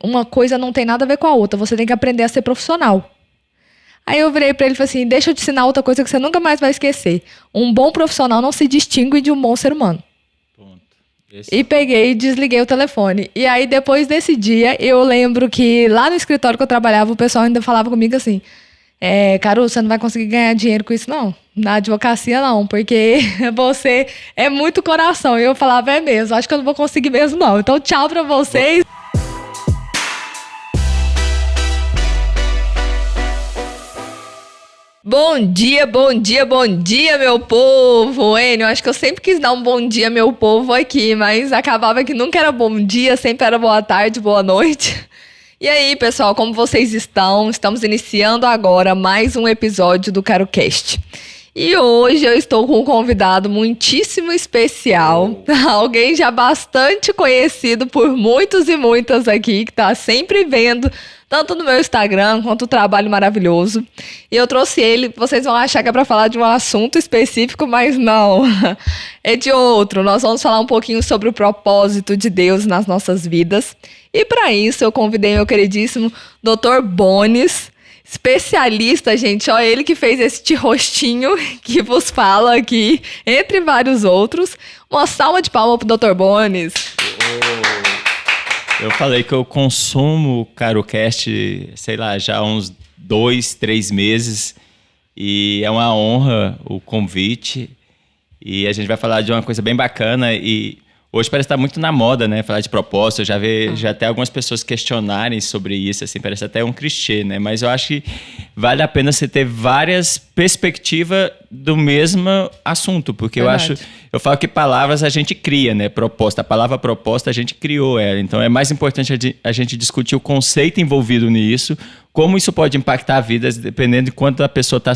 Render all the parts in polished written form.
uma coisa não tem nada a ver com a outra. Você tem que aprender a ser profissional. Aí eu virei pra ele e falei assim, deixa eu te ensinar outra coisa que você nunca mais vai esquecer. Um bom profissional não se distingue de um bom ser humano. E peguei e desliguei o telefone. E aí, depois desse dia, eu lembro que lá no escritório que eu trabalhava, o pessoal ainda falava comigo assim, Caru, você não vai conseguir ganhar dinheiro com isso, não. Na advocacia, não, porque você é muito coração. E eu falava, é mesmo, acho que eu não vou conseguir mesmo, não. Então, tchau pra vocês. Bom dia, bom dia, bom dia, meu povo! Enio, acho que eu sempre quis dar um bom dia, meu povo, aqui, mas acabava que nunca era bom dia, sempre era boa tarde, boa noite. E aí, pessoal, como vocês estão? Estamos iniciando agora mais um episódio do CaroCast. E hoje eu estou com um convidado muitíssimo especial, alguém já bastante conhecido por muitos e muitas aqui, que está sempre vendo tanto no meu Instagram quanto o trabalho maravilhoso. E eu trouxe ele, vocês vão achar que é para falar de um assunto específico, mas não, é de outro. Nós vamos falar um pouquinho sobre o propósito de Deus nas nossas vidas. E para isso eu convidei meu queridíssimo Dr. Bones, especialista, gente, ó, ele que fez este rostinho que vos fala aqui, entre vários outros. Uma salva de palmas pro Dr. Bones. Eu falei que eu consumo o CaroCast, sei lá, já há uns 2, 3 meses. E é uma honra o convite. E a gente vai falar de uma coisa bem bacana. E hoje parece estar muito na moda, né? Falar de propósito. Eu já vi já até algumas pessoas questionarem sobre isso. Assim, parece até um clichê, né? Mas eu acho que vale a pena você ter várias perspectivas do mesmo assunto. Porque eu falo que palavras a gente cria, né? Proposta. A palavra proposta a gente criou ela. Então é mais importante a gente discutir o conceito envolvido nisso, como isso pode impactar a vida, dependendo de quanto a pessoa está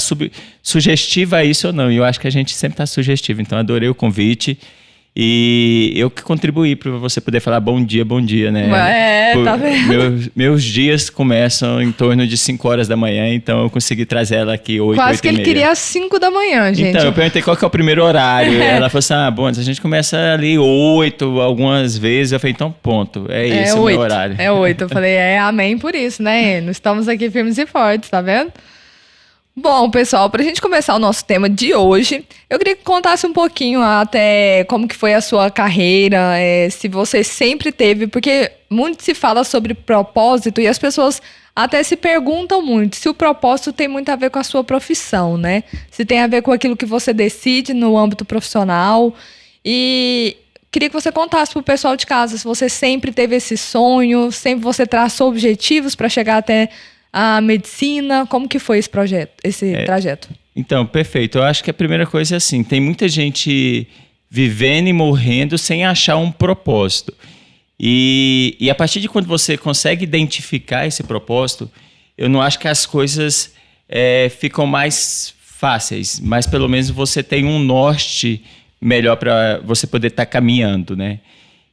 sugestiva a isso ou não. E eu acho que a gente sempre está sugestivo. Então adorei o convite. E eu que contribuí para você poder falar bom dia, né? Tá vendo? Meus dias começam em torno de 5 horas da manhã, então eu consegui trazer ela aqui 8, Quase que ele queria às 5 da manhã, gente. Então, eu perguntei qual que é o primeiro horário. Ela falou assim, bom, a gente começa ali 8, algumas vezes. Eu falei, então ponto, esse o meu horário. É 8, eu falei, amém por isso, né, Enio? Estamos aqui firmes e fortes, tá vendo? Bom, pessoal, para a gente começar o nosso tema de hoje, eu queria que contasse um pouquinho até como que foi a sua carreira, se você sempre teve, porque muito se fala sobre propósito e as pessoas até se perguntam muito se o propósito tem muito a ver com a sua profissão, né? Se tem a ver com aquilo que você decide no âmbito profissional. E queria que você contasse para o pessoal de casa se você sempre teve esse sonho, sempre você traçou objetivos para chegar até a medicina, como que foi esse trajeto? Então, perfeito. Eu acho que a primeira coisa é assim, tem muita gente vivendo e morrendo sem achar um propósito. E a partir de quando você consegue identificar esse propósito, eu não acho que as coisas ficam mais fáceis, mas pelo menos você tem um norte melhor para você poder estar caminhando, né?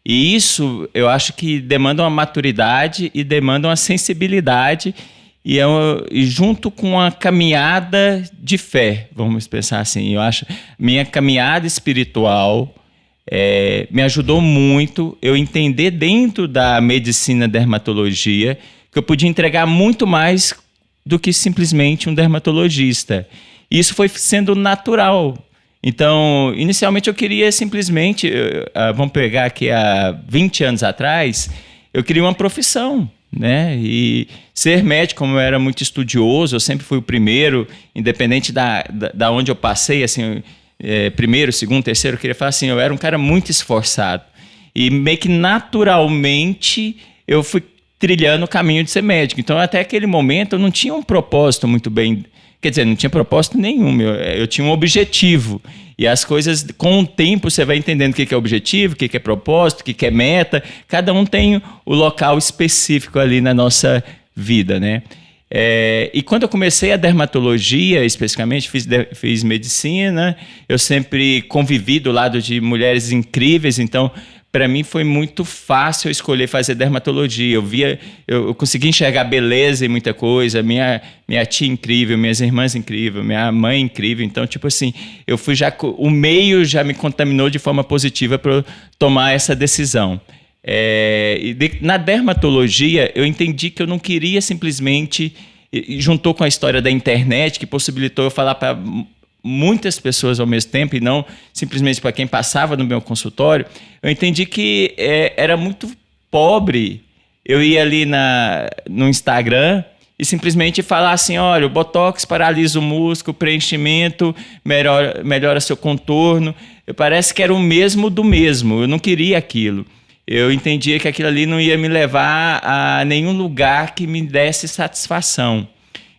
E isso eu acho que demanda uma maturidade e demanda uma sensibilidade. E junto com a caminhada de fé, vamos pensar assim, eu acho, minha caminhada espiritual me ajudou muito eu entender dentro da medicina dermatologia que eu podia entregar muito mais do que simplesmente um dermatologista. E isso foi sendo natural. Então, inicialmente eu queria simplesmente, vamos pegar aqui há 20 anos atrás, eu queria uma profissão, né? E ser médico, como eu era muito estudioso, eu sempre fui o primeiro, independente da onde eu passei, assim, primeiro, segundo, terceiro, eu queria falar assim, eu era um cara muito esforçado. E meio que naturalmente eu fui trilhando o caminho de ser médico. Então, até aquele momento, eu não tinha um propósito muito bem... Quer dizer, não tinha propósito nenhum, eu tinha um objetivo. E as coisas, com o tempo, você vai entendendo o que é objetivo, o que é propósito, o que é meta. Cada um tem o local específico ali na nossa vida, né? E quando eu comecei a dermatologia, especificamente, fiz medicina, eu sempre convivi do lado de mulheres incríveis, então... Para mim foi muito fácil eu escolher fazer dermatologia. Eu consegui enxergar beleza em muita coisa. Minha tia incrível, minhas irmãs incríveis, minha mãe incrível. Então, tipo assim, eu fui o meio já me contaminou de forma positiva para eu tomar essa decisão. Na dermatologia, eu entendi que eu não queria simplesmente... E juntou com a história da internet, que possibilitou eu falar para muitas pessoas ao mesmo tempo, e não simplesmente para quem passava no meu consultório. Eu entendi que era muito pobre eu ir ali no Instagram e simplesmente falar assim, olha, o Botox paralisa o músculo, o preenchimento melhora seu contorno. Parece que era o mesmo do mesmo, eu não queria aquilo. Eu entendia que aquilo ali não ia me levar a nenhum lugar que me desse satisfação.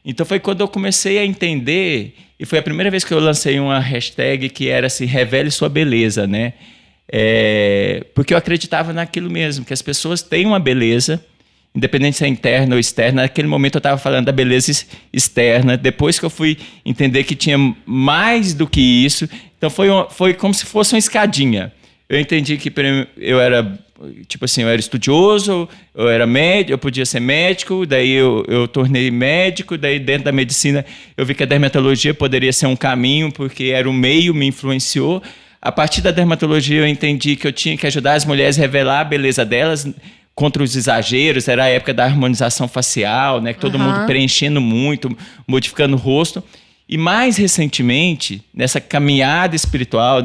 Então foi quando eu comecei a entender, e foi a primeira vez que eu lancei uma hashtag que era assim, revele sua beleza, né? Porque eu acreditava naquilo mesmo, que as pessoas têm uma beleza, independente se é interna ou externa. Naquele momento eu estava falando da beleza externa, depois que eu fui entender que tinha mais do que isso, então foi como se fosse uma escadinha. Eu entendi que eu era, tipo assim, eu era estudioso, eu era médico, eu podia ser médico, daí eu tornei médico, daí dentro da medicina eu vi que a dermatologia poderia ser um caminho, porque era o meio, me influenciou. A partir da dermatologia eu entendi que eu tinha que ajudar as mulheres a revelar a beleza delas contra os exageros, era a época da harmonização facial, né, que todo mundo preenchendo muito, modificando o rosto. E mais recentemente, nessa caminhada espiritual,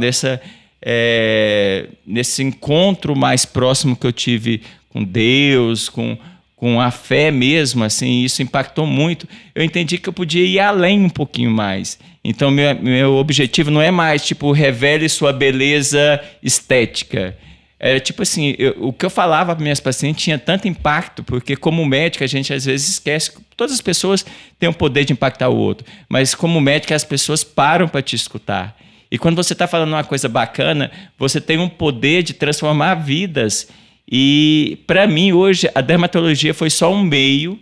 nesse encontro mais próximo que eu tive com Deus, com a fé mesmo, assim, isso impactou muito. Eu entendi que eu podia ir além um pouquinho mais. Então, meu objetivo não é mais, tipo, revele sua beleza estética. Era tipo assim, o que eu falava para minhas pacientes tinha tanto impacto, porque como médico a gente às vezes esquece que todas as pessoas têm o poder de impactar o outro, mas como médico as pessoas param para te escutar. E quando você está falando uma coisa bacana, você tem um poder de transformar vidas. E, para mim, hoje, a dermatologia foi só um meio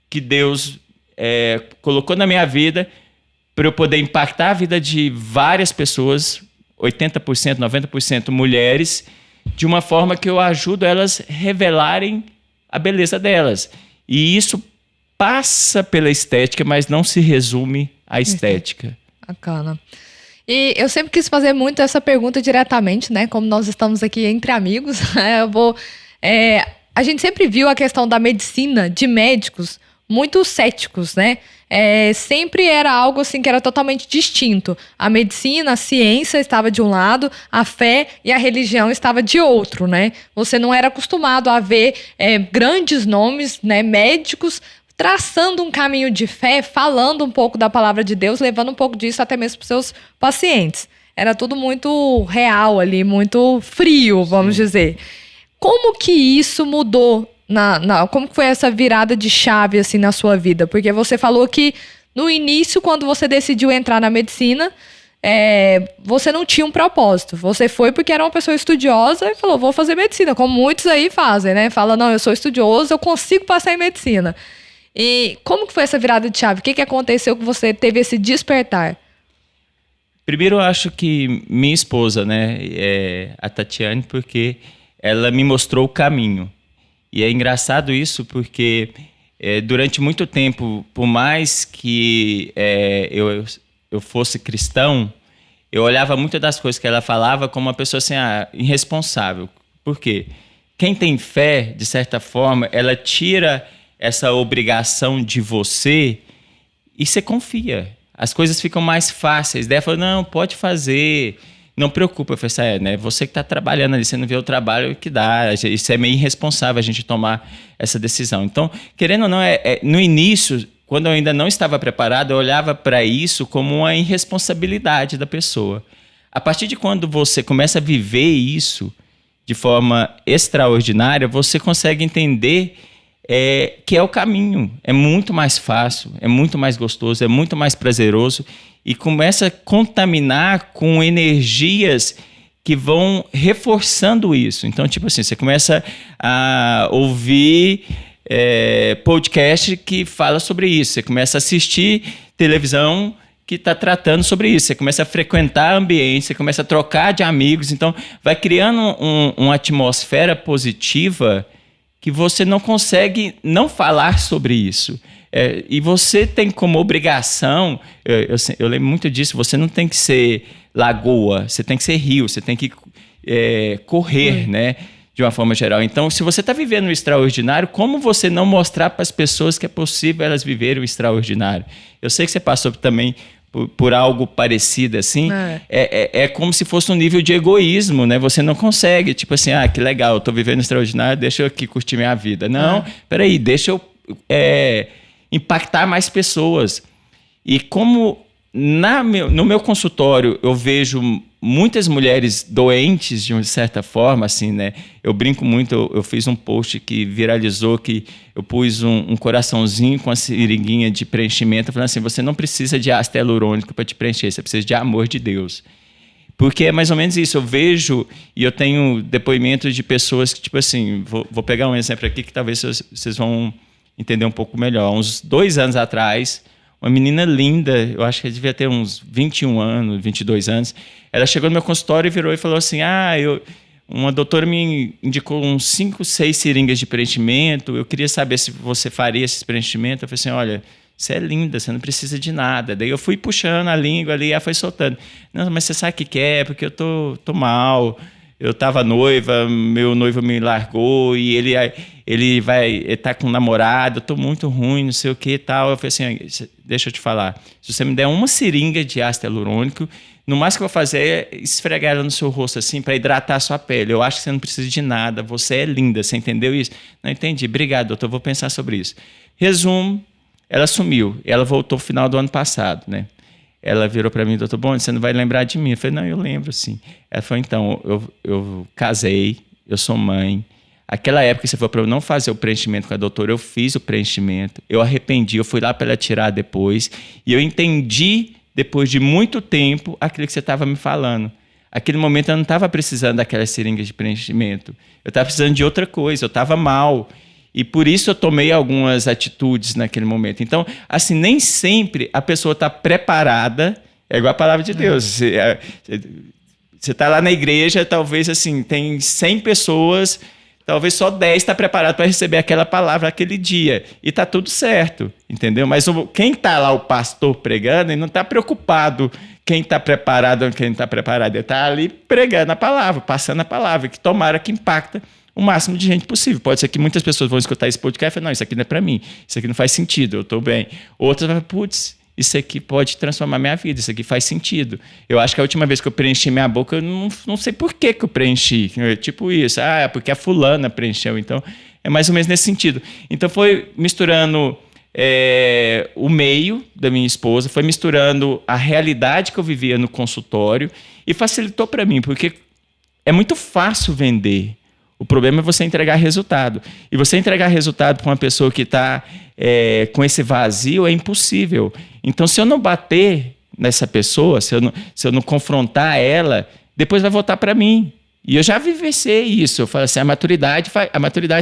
que Deus colocou na minha vida para eu poder impactar a vida de várias pessoas, 80%, 90% mulheres, de uma forma que eu ajudo elas a revelarem a beleza delas. E isso passa pela estética, mas não se resume à estética. Bacana. E eu sempre quis fazer muito essa pergunta diretamente, né? Como nós estamos aqui entre amigos, a gente sempre viu a questão da medicina, de médicos, muito céticos, né? Sempre era algo assim que era totalmente distinto. A medicina, a ciência estava de um lado, a fé e a religião estava de outro, né? Você não era acostumado a ver grandes nomes, né, médicos, traçando um caminho de fé, falando um pouco da palavra de Deus, levando um pouco disso até mesmo para os seus pacientes. Era tudo muito real ali, muito frio, vamos dizer. Como que isso mudou? Como que foi essa virada de chave assim, na sua vida? Porque você falou que no início, quando você decidiu entrar na medicina, você não tinha um propósito. Você foi porque era uma pessoa estudiosa e falou, vou fazer medicina, como muitos aí fazem, né? Fala, não, eu sou estudioso, eu consigo passar em medicina. E como que foi essa virada de chave? O que aconteceu que você teve esse despertar? Primeiro, eu acho que minha esposa, né, a Tatiane, porque ela me mostrou o caminho. E é engraçado isso porque durante muito tempo, por mais que eu fosse cristão, eu olhava muitas das coisas que ela falava como uma pessoa assim, irresponsável. Por quê? Quem tem fé, de certa forma, ela tira essa obrigação de você e você confia. As coisas ficam mais fáceis. Daí ela falou, não, pode fazer, não preocupa. Eu falei, né? Você que está trabalhando ali, você não vê o trabalho que dá. Isso é meio irresponsável a gente tomar essa decisão. Então, querendo ou não, no início, quando eu ainda não estava preparado, eu olhava para isso como uma irresponsabilidade da pessoa. A partir de quando você começa a viver isso de forma extraordinária, você consegue entender que é o caminho, é muito mais fácil, é muito mais gostoso, é muito mais prazeroso e começa a contaminar com energias que vão reforçando isso. Então, tipo assim, você começa a ouvir podcast que fala sobre isso, você começa a assistir televisão que está tratando sobre isso, você começa a frequentar ambientes, você começa a trocar de amigos, então vai criando uma atmosfera positiva que você não consegue não falar sobre isso. E você tem como obrigação, eu lembro muito disso, você não tem que ser lagoa, você tem que ser rio, você tem que correr, né? de uma forma geral. Então, se você está vivendo o extraordinário, como você não mostrar para as pessoas que é possível elas viverem o extraordinário? Eu sei que você passou também por algo parecido assim. É como se fosse um nível de egoísmo, né? Você não consegue, tipo assim, que legal, eu estou vivendo o extraordinário, deixa eu aqui curtir minha vida. Não, peraí, deixa eu impactar mais pessoas. E como no meu consultório eu vejo muitas mulheres doentes de uma certa forma, assim, né? Eu brinco muito, eu fiz um post que viralizou, que eu pus um coraçãozinho com a seringuinha de preenchimento, falando assim, você não precisa de ácido hialurônico para te preencher, você precisa de amor de Deus. Porque é mais ou menos isso, eu vejo e eu tenho depoimentos de pessoas que, tipo assim, vou pegar um exemplo aqui que talvez vocês vão entender um pouco melhor. Uns 2 anos atrás, uma menina linda, eu acho que ela devia ter uns 21 anos, 22 anos, ela chegou no meu consultório e virou e falou assim, uma doutora me indicou uns 5, 6 seringas de preenchimento, eu queria saber se você faria esse preenchimento. Eu falei assim, olha, você é linda, você não precisa de nada. Daí eu fui puxando a língua ali e ela foi soltando. Não, mas você sabe o que é? Porque eu tô mal, eu estava noiva, meu noivo me largou e ele tá com um namorado, eu tô muito ruim, não sei o que e tal. Eu falei assim, deixa eu te falar, se você me der uma seringa de ácido hialurônico, no mais que eu vou fazer é esfregar ela no seu rosto assim para hidratar a sua pele. Eu acho que você não precisa de nada, você é linda, você entendeu isso? Não entendi, obrigado, doutor, vou pensar sobre isso. Resumo, ela sumiu, ela voltou no final do ano passado, né? Ela virou para mim, doutor Boni, você não vai lembrar de mim? Eu falei, não, eu lembro sim. Ela falou, então, eu casei, eu sou mãe. Aquela época que você falou para eu não fazer o preenchimento com a doutora, eu fiz o preenchimento, eu arrependi, eu fui lá para ela tirar depois, e eu entendi, depois de muito tempo, aquilo que você estava me falando. Aquele momento eu não estava precisando daquelas seringas de preenchimento, eu estava precisando de outra coisa, eu estava mal. E por isso eu tomei algumas atitudes naquele momento. Então, assim, nem sempre a pessoa está preparada, é igual a palavra de Deus. Você está lá na igreja, talvez assim, tem 100 pessoas, talvez só 10 está preparado para receber aquela palavra aquele dia. E está tudo certo, entendeu? Mas quem está lá, o pastor pregando, ele não está preocupado quem está preparado ou quem não está preparado. Ele está ali pregando a palavra, passando a palavra, que tomara que impacta o máximo de gente possível. Pode ser que muitas pessoas vão escutar esse podcast e falar, não, isso aqui não é para mim, isso aqui não faz sentido, eu estou bem. Outras vão falar, putz, isso aqui pode transformar minha vida, isso aqui faz sentido. Eu acho que a última vez que eu preenchi minha boca, eu não sei por que eu preenchi. Tipo isso, é porque a fulana preencheu. Então, é mais ou menos nesse sentido. Então, foi misturando o meio da minha esposa, foi misturando a realidade que eu vivia no consultório e facilitou para mim, porque é muito fácil vender. O problema é você entregar resultado. E você entregar resultado para uma pessoa que está com esse vazio é impossível. Então, se eu não bater nessa pessoa, se eu não confrontar ela, depois vai voltar para mim. E eu já vivenciei isso. Eu falo assim, a maturidade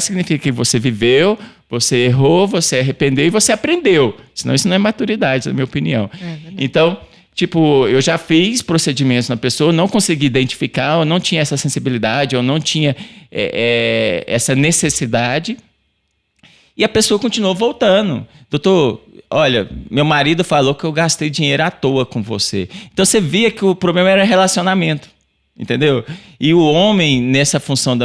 significa que você viveu, você errou, você arrependeu e você aprendeu. Senão isso não é maturidade, na minha opinião. Então, tipo, eu já fiz procedimentos na pessoa, não consegui identificar, eu não tinha essa sensibilidade, eu não tinha essa necessidade. E a pessoa continuou voltando. Doutor, olha, meu marido falou que eu gastei dinheiro à toa com você. Então você via que o problema era relacionamento. Entendeu? E o homem, nessa função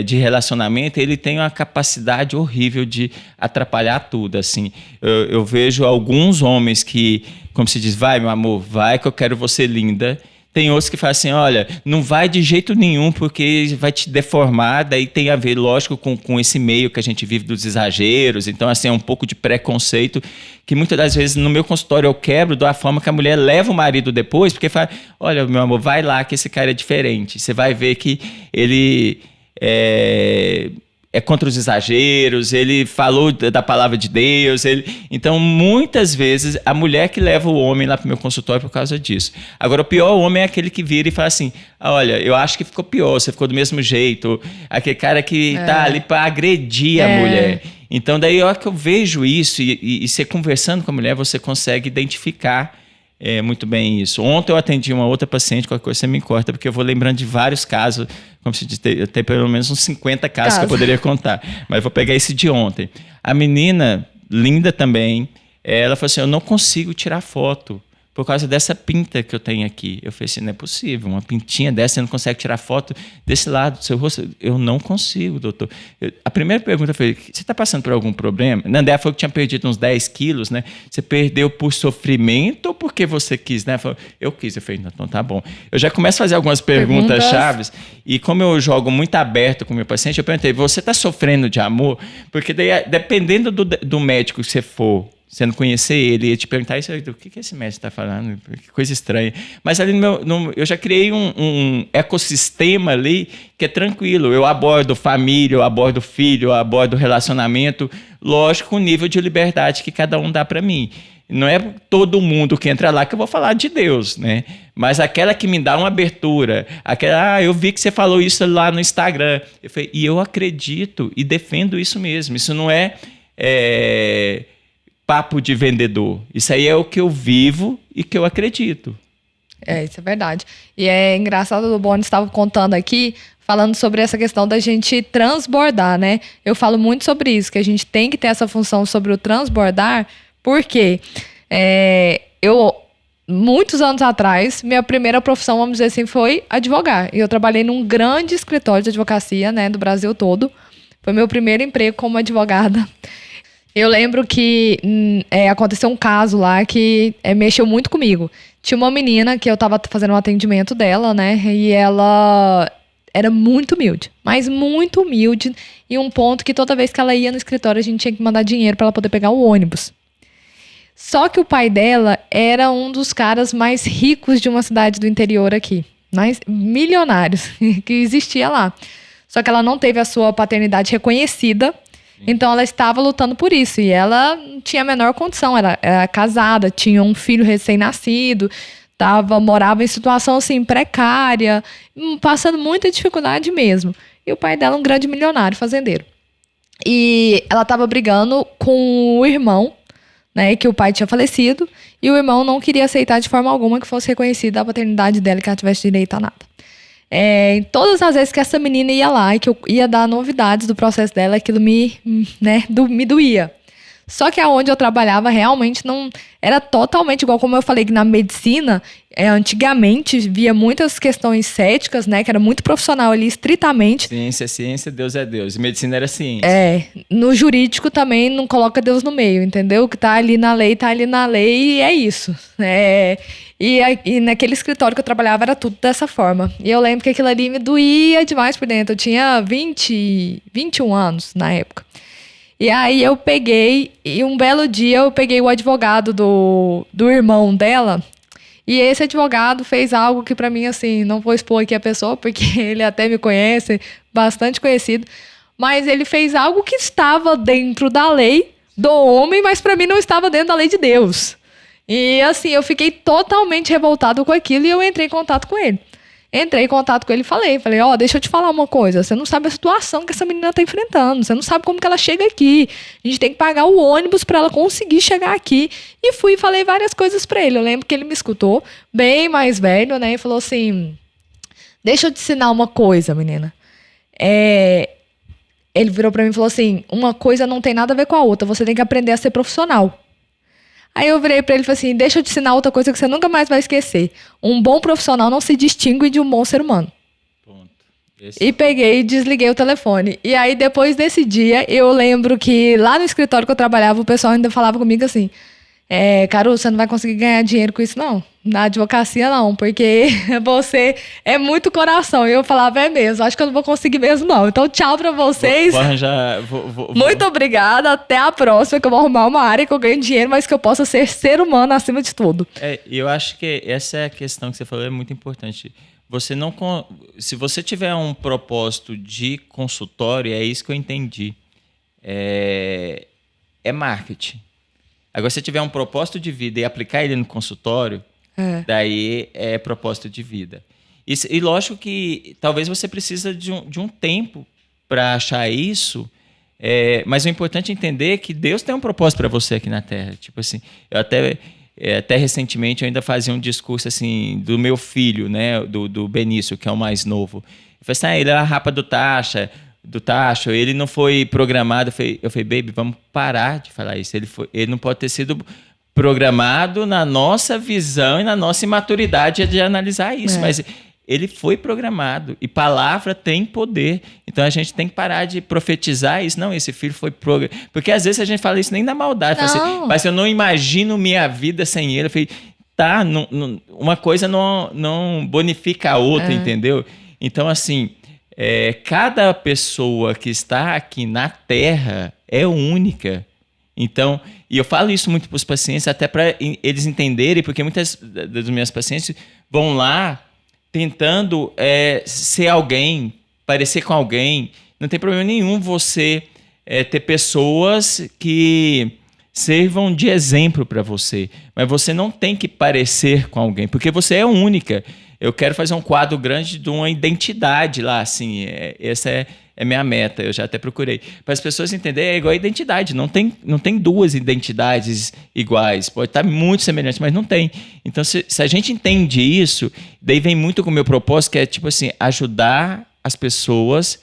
de relacionamento, ele tem uma capacidade horrível de atrapalhar tudo. Assim. Eu vejo alguns homens que, como se diz, vai, meu amor, vai que eu quero você linda. Tem outros que falam assim, olha, não vai de jeito nenhum porque vai te deformar. Daí tem a ver, lógico, com esse meio que a gente vive dos exageros. Então, assim, é um pouco de preconceito que muitas das vezes no meu consultório eu quebro da forma que a mulher leva o marido depois, porque fala, olha, meu amor, vai lá que esse cara é diferente. Você vai ver que ele é contra os exageros, ele falou da palavra de Deus. Então, muitas vezes, a mulher que leva o homem lá para o meu consultório por causa disso. Agora, o pior homem é aquele que vira e fala assim, olha, eu acho que ficou pior, você ficou do mesmo jeito. Aquele cara que está ali para agredir a mulher. Então, daí, a hora que eu vejo isso e você conversando com a mulher, você consegue identificar muito bem isso. Ontem eu atendi uma outra paciente, qualquer coisa você me corta, porque eu vou lembrando de vários casos, como se diz, eu tenho pelo menos uns 50 casos que eu poderia contar, mas eu vou pegar esse de ontem. A menina, linda também, ela falou assim, eu não consigo tirar foto, por causa dessa pinta que eu tenho aqui. Eu falei assim, não é possível, uma pintinha dessa, você não consegue tirar foto desse lado do seu rosto? Eu não consigo, doutor. A primeira pergunta foi, você está passando por algum problema? Nandé falou que tinha perdido uns 10 quilos, né? Você perdeu por sofrimento ou porque você quis, né? Eu quis. Eu falei, então tá bom. Eu já começo a fazer algumas perguntas chaves, e como eu jogo muito aberto com o meu paciente, eu perguntei, você está sofrendo de amor? Porque daí, dependendo do médico que você for, você não conhecer ele e te perguntar isso, o que esse médico está falando? Que coisa estranha. Mas ali eu já criei um ecossistema ali que é tranquilo. Eu abordo família, eu abordo filho, eu abordo relacionamento, lógico, com o nível de liberdade que cada um dá para mim. Não é todo mundo que entra lá que eu vou falar de Deus, né? Mas aquela que me dá uma abertura, aquela, eu vi que você falou isso lá no Instagram. Eu falei, e eu acredito e defendo isso mesmo. Isso não é papo de vendedor. Isso aí é o que eu vivo e que eu acredito. Isso é verdade. E é engraçado, o Boni estava contando aqui, falando sobre essa questão da gente transbordar, né? Eu falo muito sobre isso, que a gente tem que ter essa função sobre o transbordar, porque muitos anos atrás, minha primeira profissão, vamos dizer assim, foi advogar. E eu trabalhei num grande escritório de advocacia, né, do Brasil todo. Foi meu primeiro emprego como advogada. Eu lembro que aconteceu um caso lá que mexeu muito comigo. Tinha uma menina que eu estava fazendo um atendimento dela, né? E ela era muito humilde, mas muito humilde. E um ponto que toda vez que ela ia no escritório, a gente tinha que mandar dinheiro para ela poder pegar o ônibus. Só que o pai dela era um dos caras mais ricos de uma cidade do interior aqui. Milionários que existia lá. Só que ela não teve a sua paternidade reconhecida. Então ela estava lutando por isso. E ela não tinha a menor condição. Era casada, tinha um filho recém-nascido, morava em situação assim, precária, passando muita dificuldade mesmo. E o pai dela, um grande milionário, fazendeiro. E ela estava brigando com o irmão, né, que o pai tinha falecido, e o irmão não queria aceitar de forma alguma que fosse reconhecida a paternidade dela e que ela tivesse direito a nada. Em todas as vezes que essa menina ia lá e que eu ia dar novidades do processo dela, aquilo me doía. Só que aonde eu trabalhava realmente não era totalmente igual, como eu falei que na medicina, antigamente via muitas questões céticas, né, que era muito profissional ali, estritamente. Ciência é ciência, Deus é Deus. E medicina era ciência. No jurídico também não coloca Deus no meio, entendeu? O que tá ali na lei e é isso. E naquele escritório que eu trabalhava era tudo dessa forma. E eu lembro que aquilo ali me doía demais por dentro. Eu tinha 21 anos na época. E aí eu peguei, e um belo dia eu peguei o advogado do irmão dela, e esse advogado fez algo que pra mim, assim, não vou expor aqui a pessoa, porque ele até me conhece, bastante conhecido, mas ele fez algo que estava dentro da lei do homem, mas pra mim não estava dentro da lei de Deus. E assim, eu fiquei totalmente revoltado com aquilo e eu entrei em contato com ele. Entrei em contato com ele e falei, deixa eu te falar uma coisa, você não sabe a situação que essa menina tá enfrentando, você não sabe como que ela chega aqui, a gente tem que pagar o ônibus para ela conseguir chegar aqui. E fui e falei várias coisas para ele. Eu lembro que ele me escutou, bem mais velho, né, e falou assim, deixa eu te ensinar uma coisa, menina. Ele virou para mim e falou assim, uma coisa não tem nada a ver com a outra, você tem que aprender a ser profissional. Aí eu virei pra ele e falei assim, deixa eu te ensinar outra coisa que você nunca mais vai esquecer. Um bom profissional não se distingue de um bom ser humano. Ponto. E peguei e desliguei o telefone. E aí, depois desse dia, eu lembro que lá no escritório que eu trabalhava, o pessoal ainda falava comigo assim, Caru, você não vai conseguir ganhar dinheiro com isso, não. Na advocacia, não, porque você é muito coração. E eu falava, é mesmo, acho que eu não vou conseguir mesmo, não. Então, tchau pra vocês. Muito obrigada, até a próxima, que eu vou arrumar uma área que eu ganhe dinheiro, mas que eu possa ser ser humano acima de tudo. Eu acho que essa é a questão que você falou, é muito importante. Se você tiver um propósito de consultório, é isso que eu entendi. É marketing. Agora, se você tiver um propósito de vida e aplicar ele no consultório, daí é propósito de vida. E lógico que talvez você precisa de um tempo para achar isso, mas o importante é entender que Deus tem um propósito para você aqui na Terra. Tipo assim, eu até recentemente eu ainda fazia um discurso assim do meu filho, né, do Benício, que é o mais novo. Eu falei assim, ele é a rapa do Tacho, ele não foi programado. Eu falei, baby, vamos parar de falar isso. Ele não pode ter sido programado na nossa visão e na nossa imaturidade de analisar isso, mas ele foi programado e palavra tem poder. Então a gente tem que parar de profetizar isso. Não, esse filho foi programado. Porque às vezes a gente fala isso nem na maldade. Fala assim, mas eu não imagino minha vida sem ele. Eu falei, tá, uma coisa não bonifica a outra, entendeu? Então, assim, cada pessoa que está aqui na Terra é única. Então, e eu falo isso muito para os pacientes, até para eles entenderem, porque muitas das minhas pacientes vão lá tentando ser alguém, parecer com alguém. Não tem problema nenhum você ter pessoas que sirvam de exemplo para você, mas você não tem que parecer com alguém, porque você é única. Eu quero fazer um quadro grande de uma identidade lá, assim, essa é minha meta, eu já até procurei. Para as pessoas entenderem, é igual a identidade, não tem duas identidades iguais, pode estar muito semelhante, mas não tem. Então, se a gente entende isso, daí vem muito com o meu propósito, que é tipo assim, ajudar as pessoas,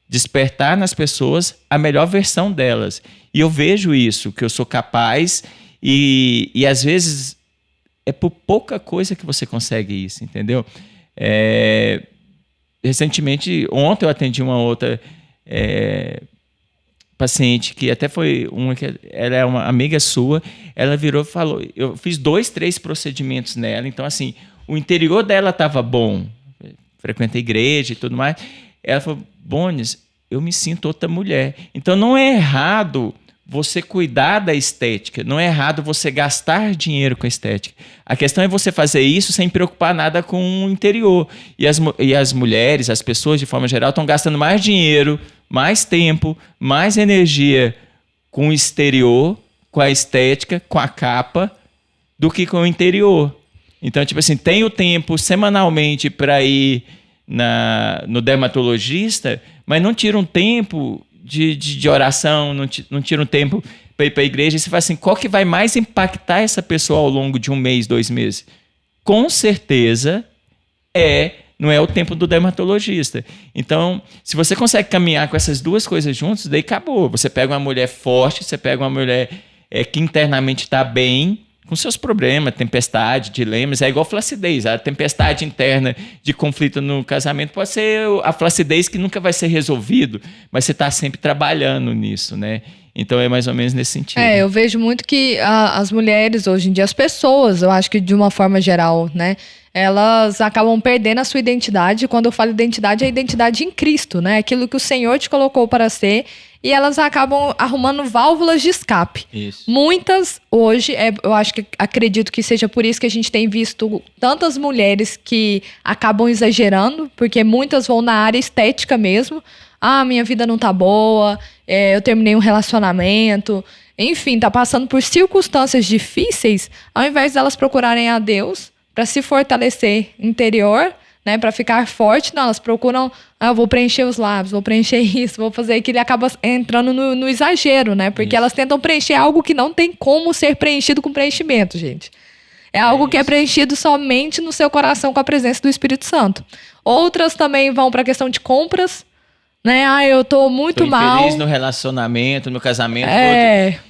despertar nas pessoas a melhor versão delas. E eu vejo isso, que eu sou capaz e às vezes é por pouca coisa que você consegue isso, entendeu? Recentemente, ontem eu atendi uma outra paciente que até foi ela é uma amiga sua, ela virou e falou, eu fiz 2, 3 procedimentos nela, então assim, o interior dela estava bom, frequenta a igreja e tudo mais, ela falou, Bones, eu me sinto outra mulher. Então não é errado você cuidar da estética, não é errado você gastar dinheiro com a estética. A questão é você fazer isso sem preocupar nada com o interior. E as mulheres, as pessoas de forma geral, estão gastando mais dinheiro, mais tempo, mais energia com o exterior, com a estética, com a capa, do que com o interior. Então, tipo assim, tem o tempo semanalmente para ir no dermatologista, mas não tira um tempo de oração, não tira um tempo para ir para a igreja. E você fala assim, qual que vai mais impactar essa pessoa ao longo de 1 mês, 2 meses? Com certeza não é o tempo do dermatologista. Então, se você consegue caminhar com essas duas coisas juntas, daí acabou. Você pega uma mulher forte, você pega uma mulher que internamente está bem, com seus problemas, tempestade, dilemas, é igual flacidez. A tempestade interna de conflito no casamento pode ser a flacidez que nunca vai ser resolvido, mas você está sempre trabalhando nisso, né? Então é mais ou menos nesse sentido. Eu vejo muito que as mulheres hoje em dia, as pessoas, eu acho que de uma forma geral, né? Elas acabam perdendo a sua identidade. Quando eu falo identidade, é a identidade em Cristo, né? Aquilo que o Senhor te colocou para ser. E elas acabam arrumando válvulas de escape. Isso. Muitas hoje, eu acredito que seja por isso que a gente tem visto tantas mulheres que acabam exagerando, porque muitas vão na área estética mesmo. Minha vida não tá boa, eu terminei um relacionamento, enfim, tá passando por circunstâncias difíceis, ao invés delas procurarem a Deus para se fortalecer interior, né, para ficar forte, não, elas procuram, eu vou preencher os lábios, vou preencher isso, vou fazer aquilo, e acaba entrando no exagero, né, porque elas tentam preencher algo que não tem como ser preenchido com preenchimento, gente. É algo que é preenchido somente no seu coração com a presença do Espírito Santo. Outras também vão para a questão de compras, né, eu tô muito mal. Feliz no relacionamento, no casamento,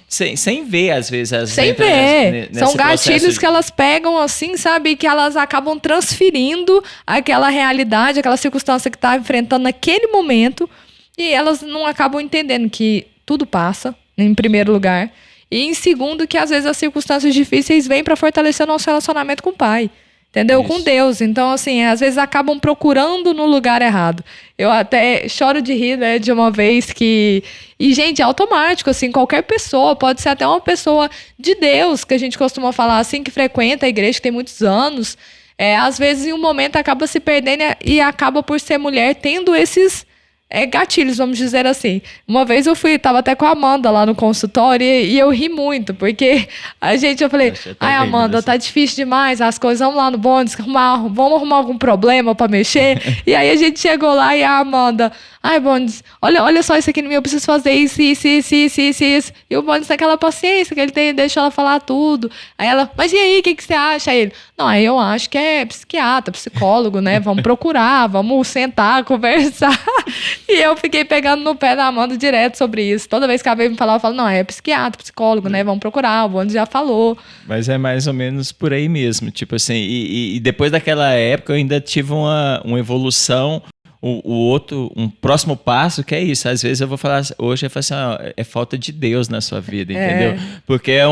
sem ver, às vezes, as sem ver. São gatilhos que elas pegam assim, sabe? Que elas acabam transferindo aquela realidade, aquela circunstância que tá enfrentando naquele momento. E elas não acabam entendendo que tudo passa, em primeiro lugar. E em segundo, que às vezes as circunstâncias difíceis vêm para fortalecer o nosso relacionamento com o Pai. Entendeu? Isso. Com Deus. Então, assim, às vezes acabam procurando no lugar errado. Eu até choro de rir, né, de uma vez que... E, gente, é automático, assim, qualquer pessoa, pode ser até uma pessoa de Deus, que a gente costuma falar assim, que frequenta a igreja, que tem muitos anos. Às vezes, em um momento, acaba se perdendo e acaba por ser mulher tendo esses... gatilhos, vamos dizer assim. Uma vez eu tava até com a Amanda lá no consultório e eu ri muito, porque eu falei, Amanda, tá difícil demais as coisas, vamos lá no Bondes, vamos arrumar algum problema pra mexer. E aí a gente chegou lá e a Amanda, Bondes, olha só isso aqui no meu, eu preciso fazer isso. E o Bondes tem aquela paciência que ele tem, deixa ela falar tudo. Aí ela, mas e aí, o que você acha? Aí ele, não, aí eu acho que é psiquiatra, psicólogo, né? Vamos procurar, vamos sentar, conversar. E eu fiquei pegando no pé da Amanda direto sobre isso. Toda vez que ela veio me falar, eu falo, não, é psiquiatra, psicólogo, né? Vamos procurar, o Boni já falou. Mas é mais ou menos por aí mesmo. Tipo assim, e depois daquela época eu ainda tive uma evolução. Um próximo passo que é isso. Às vezes eu vou falar, hoje eu falo assim, é falta de Deus na sua vida, entendeu? Porque é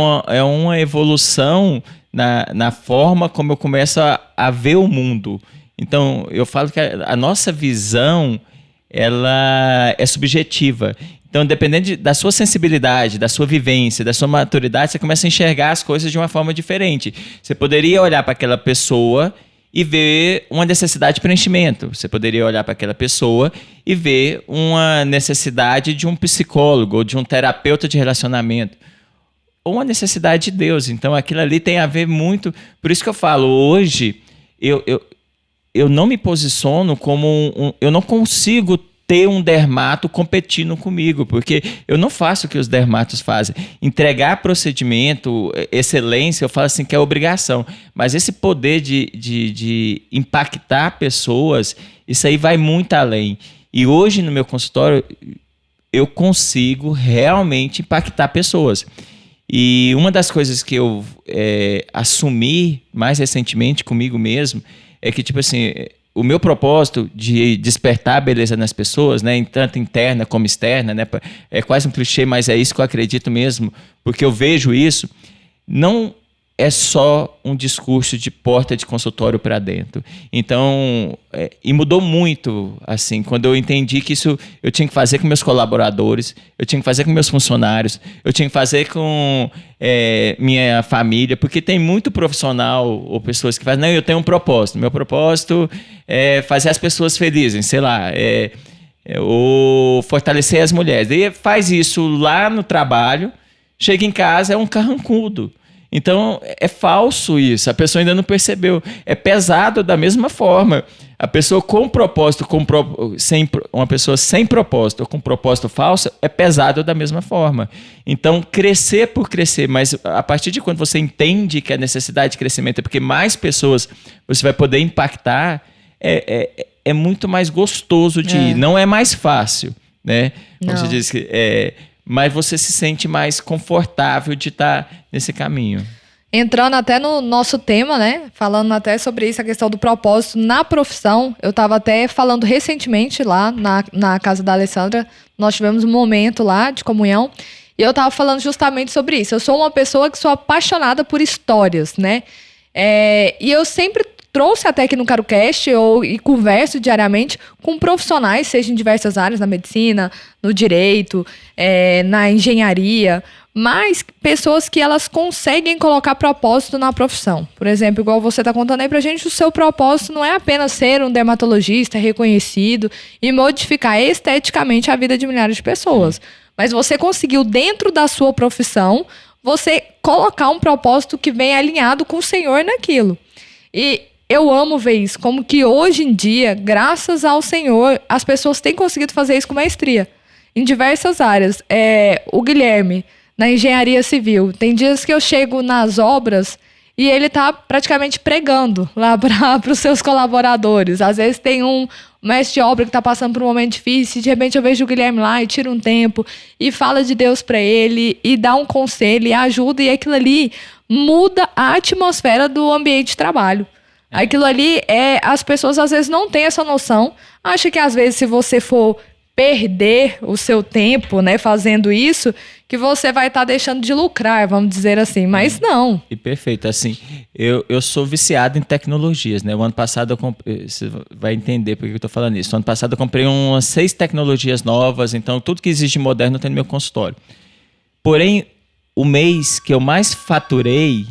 uma evolução na forma como eu começo a ver o mundo. Então, eu falo que a nossa visão, ela é subjetiva. Então, dependendo da sua sensibilidade, da sua vivência, da sua maturidade, você começa a enxergar as coisas de uma forma diferente. Você poderia olhar para aquela pessoa e ver uma necessidade de preenchimento. Você poderia olhar para aquela pessoa e ver uma necessidade de um psicólogo ou de um terapeuta de relacionamento. Ou uma necessidade de Deus. Então, aquilo ali tem a ver muito... Por isso que eu falo, hoje, eu não me posiciono como eu não consigo ter um dermato competindo comigo, porque eu não faço o que os dermatos fazem. Entregar procedimento, excelência, eu falo assim que é obrigação. Mas esse poder de impactar pessoas, isso aí vai muito além. E hoje no meu consultório, eu consigo realmente impactar pessoas. E uma das coisas que eu assumi mais recentemente comigo mesmo é que, tipo assim, o meu propósito de despertar a beleza nas pessoas, né, tanto interna como externa, né, é quase um clichê, mas é isso que eu acredito mesmo, porque eu vejo isso, não é só um discurso de porta de consultório para dentro. Então, e mudou muito, assim, quando eu entendi que isso eu tinha que fazer com meus colaboradores, eu tinha que fazer com meus funcionários, eu tinha que fazer com minha família, porque tem muito profissional ou pessoas que fazem, não, eu tenho um propósito, meu propósito é fazer as pessoas felizes, sei lá, ou fortalecer as mulheres. E faz isso lá no trabalho, chega em casa, é um carrancudo. Então, é falso isso, a pessoa ainda não percebeu. É pesado da mesma forma. A pessoa com propósito, uma pessoa sem propósito ou com propósito falso, é pesado da mesma forma. Então, crescer por crescer, mas a partir de quando você entende que a necessidade de crescimento é porque mais pessoas você vai poder impactar, é muito mais gostoso de ir. Não é mais fácil, né? Como você disse, mas você se sente mais confortável de estar nesse caminho. Entrando até no nosso tema, né? Falando até sobre isso, a questão do propósito na profissão. Eu estava até falando recentemente lá na casa da Alessandra. Nós tivemos um momento lá de comunhão. E eu estava falando justamente sobre isso. Eu sou uma pessoa que sou apaixonada por histórias, né? E eu sempre trouxe até aqui no CaroCast e converso diariamente com profissionais, seja em diversas áreas, na medicina, no direito, na engenharia, mas pessoas que elas conseguem colocar propósito na profissão. Por exemplo, igual você está contando aí pra gente, o seu propósito não é apenas ser um dermatologista reconhecido e modificar esteticamente a vida de milhares de pessoas, mas você conseguiu, dentro da sua profissão, você colocar um propósito que vem alinhado com o Senhor naquilo. E eu amo ver isso, como que hoje em dia, graças ao Senhor, as pessoas têm conseguido fazer isso com maestria, em diversas áreas. O Guilherme, na engenharia civil, tem dias que eu chego nas obras e ele está praticamente pregando lá para os seus colaboradores. Às vezes tem um mestre de obra que está passando por um momento difícil, e de repente eu vejo o Guilherme lá e tira um tempo e fala de Deus para ele e dá um conselho e ajuda, e aquilo ali muda a atmosfera do ambiente de trabalho. Aquilo ali as pessoas às vezes não têm essa noção. Acha que às vezes se você for perder o seu tempo, né, fazendo isso, que você vai estar deixando de lucrar, vamos dizer assim, mas não. E perfeito, assim, eu sou viciado em tecnologias, né? O ano passado eu comprei, você vai entender por que eu estou falando isso. O ano passado eu comprei umas 6 tecnologias novas, então tudo que existe de moderno tem no meu consultório. Porém, o mês que eu mais faturei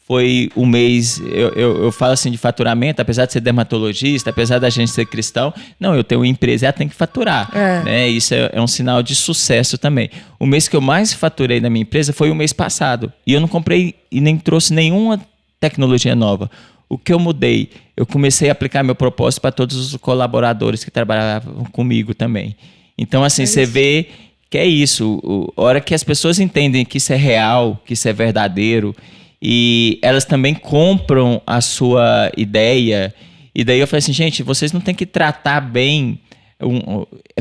foi o mês, eu falo assim de faturamento, apesar de ser dermatologista, apesar da gente ser cristão, não, eu tenho uma empresa, ela tem que faturar, né? Isso é um sinal de sucesso também. O mês que eu mais faturei na minha empresa foi o mês passado, e eu não comprei e nem trouxe nenhuma tecnologia nova. O que eu mudei? Eu comecei a aplicar meu propósito para todos os colaboradores que trabalhavam comigo também. Então, assim, você vê que é isso, a hora que as pessoas entendem que isso é real, que isso é verdadeiro, e elas também compram a sua ideia. E daí eu falei assim, gente, vocês não têm que tratar bem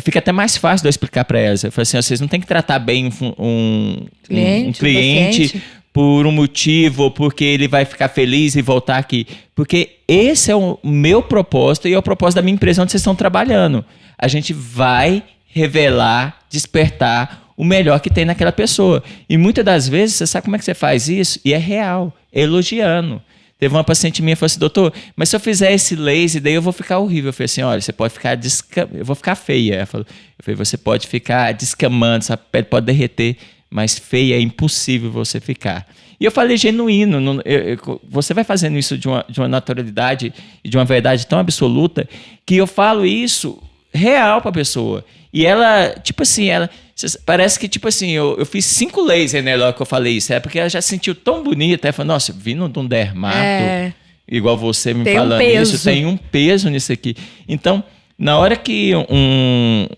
fica até mais fácil de eu explicar para elas. Eu falo assim, vocês não têm que tratar bem um cliente por um motivo, ou porque ele vai ficar feliz e voltar aqui. Porque esse é o meu propósito e é o propósito da minha empresa onde vocês estão trabalhando. A gente vai revelar, despertar o melhor que tem naquela pessoa. E muitas das vezes, você sabe como é que você faz isso? E é real, elogiando. Teve uma paciente minha que falou assim, doutor, mas se eu fizer esse laser, daí eu vou ficar horrível. Eu falei assim, olha, você pode ficar eu vou ficar feia. Eu falei, você pode ficar descamando, sua pele pode derreter, mas feia é impossível você ficar. E eu falei genuíno, você vai fazendo isso de uma naturalidade e de uma verdade tão absoluta, que eu falo isso real pra pessoa. E ela, tipo assim, parece que, tipo assim, eu fiz 5 lasers nela que eu falei isso. É porque ela já se sentiu tão bonita. Ela falou, nossa, vindo de um dermato, igual você me falando isso, tem um peso nisso aqui. Então, na hora que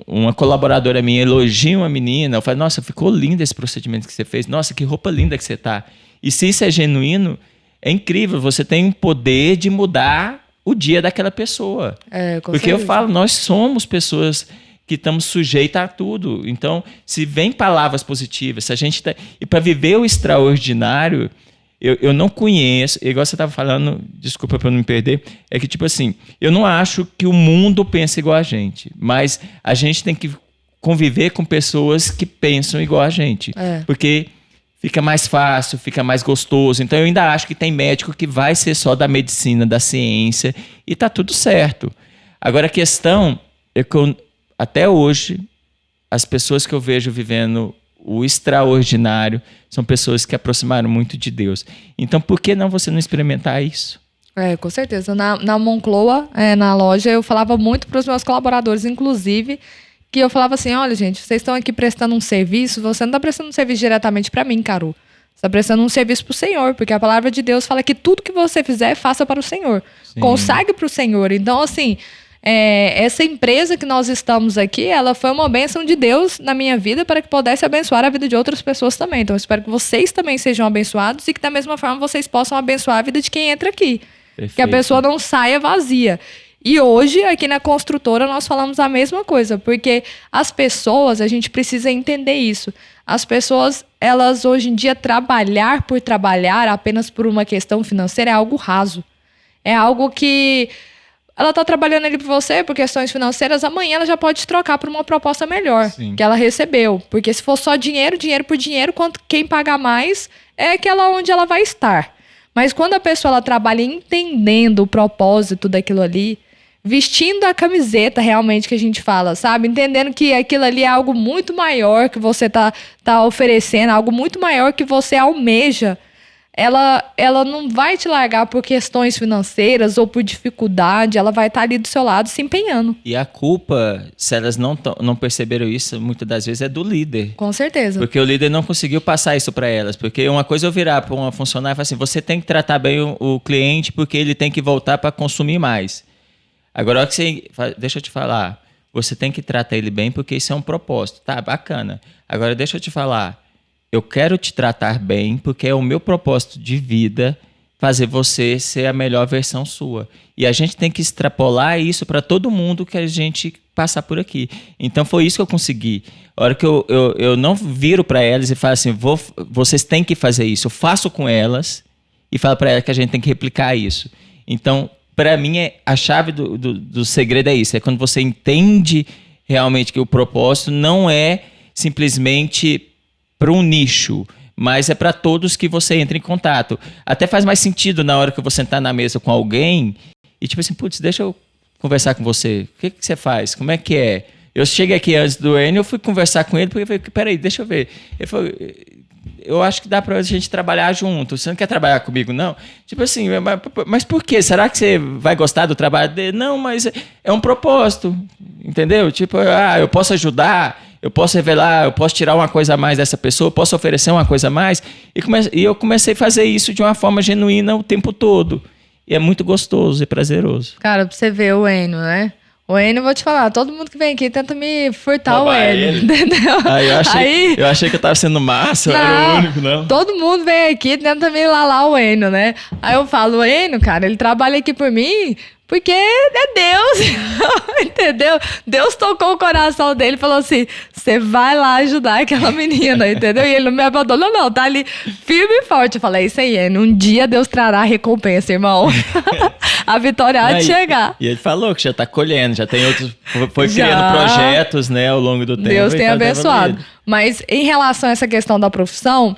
uma colaboradora minha elogia uma menina, eu falo, nossa, ficou lindo esse procedimento que você fez. Nossa, que roupa linda que você tá. E se isso é genuíno, é incrível. Você tem um poder de mudar o dia daquela pessoa. Porque eu falo, nós somos pessoas que estamos sujeitos a tudo. Então, se vem palavras positivas, se a gente e para viver o extraordinário, eu não conheço, igual você estava falando, desculpa para eu não me perder, é que, tipo assim, eu não acho que o mundo pensa igual a gente, mas a gente tem que conviver com pessoas que pensam igual a gente. Porque fica mais fácil, fica mais gostoso. Então, eu ainda acho que tem médico que vai ser só da medicina, da ciência, e tá tudo certo. Agora, a questão é que até hoje, as pessoas que eu vejo vivendo o extraordinário são pessoas que aproximaram muito de Deus. Então, por que não você não experimentar isso? Com certeza. Na Moncloa, na loja, eu falava muito para os meus colaboradores, inclusive, que eu falava assim, olha, gente, vocês estão aqui prestando um serviço, você não está prestando um serviço diretamente para mim, Carol. Você está prestando um serviço para o Senhor, porque a palavra de Deus fala que tudo que você fizer, faça para o Senhor. Sim. Consagre para o Senhor. Então, assim, essa empresa que nós estamos aqui, ela foi uma bênção de Deus na minha vida para que pudesse abençoar a vida de outras pessoas também. Então, eu espero que vocês também sejam abençoados e que, da mesma forma, vocês possam abençoar a vida de quem entra aqui. Perfeito. Que a pessoa não saia vazia. E hoje, aqui na construtora, nós falamos a mesma coisa, porque as pessoas, a gente precisa entender isso. As pessoas, elas hoje em dia, trabalhar por trabalhar apenas por uma questão financeira é algo raso. É algo que ela está trabalhando ali por você por questões financeiras, amanhã ela já pode te trocar por uma proposta melhor. Sim. Que ela recebeu. Porque se for só dinheiro por dinheiro, quem paga mais é aquela onde ela vai estar. Mas quando a pessoa ela trabalha entendendo o propósito daquilo ali, vestindo a camiseta realmente que a gente fala, sabe? Entendendo que aquilo ali é algo muito maior que você tá oferecendo, algo muito maior que você almeja. Ela não vai te largar por questões financeiras ou por dificuldade, ela vai estar ali do seu lado se empenhando. E a culpa, se elas não perceberam isso, muitas das vezes é do líder. Com certeza. Porque o líder não conseguiu passar isso para elas. Porque uma coisa é eu virar para uma funcionária e falar assim, você tem que tratar bem o cliente porque ele tem que voltar para consumir mais. Agora, deixa eu te falar, você tem que tratar ele bem porque isso é um propósito. Tá, bacana. Agora, deixa eu te falar, eu quero te tratar bem porque é o meu propósito de vida fazer você ser a melhor versão sua. E a gente tem que extrapolar isso para todo mundo que a gente passar por aqui. Então, foi isso que eu consegui. A hora que eu não viro para elas e falo assim, vocês têm que fazer isso. Eu faço com elas e falo para elas que a gente tem que replicar isso. Então, para mim, a chave do segredo é isso. É quando você entende realmente que o propósito não é simplesmente para um nicho, mas é para todos que você entra em contato. Até faz mais sentido na hora que você sentar na mesa com alguém e tipo assim, putz, deixa eu conversar com você. O que você faz? Como é que é? Eu cheguei aqui antes do Enio, eu fui conversar com ele, porque eu falei, peraí, deixa eu ver. Ele falou, eu acho que dá pra gente trabalhar junto. Você não quer trabalhar comigo, não? Tipo assim, mas por quê? Será que você vai gostar do trabalho dele? Não, mas é um propósito, entendeu? Tipo, eu posso ajudar, eu posso revelar, eu posso tirar uma coisa a mais dessa pessoa, eu posso oferecer uma coisa a mais. E eu comecei a fazer isso de uma forma genuína o tempo todo. E é muito gostoso e prazeroso. Cara, pra você ver o Enio, né? O Enio, eu vou te falar, todo mundo que vem aqui tenta me furtar o Enio, entendeu? Eu achei que eu tava sendo massa, eu era o único, não. Todo mundo vem aqui e tenta me lalar o Enio, né? Aí eu falo, o Enio, cara, ele trabalha aqui por mim, Porque é Deus, entendeu? Deus tocou o coração dele e falou assim, você vai lá ajudar aquela menina, entendeu? E ele não me abandonou, não, tá ali firme e forte. Eu falei, isso aí, um dia Deus trará a recompensa, irmão. A vitória há de chegar. E ele falou que já tá colhendo, já tem outros, foi criando projetos, né, ao longo do tempo. Deus tem abençoado. Mas em relação a essa questão da profissão,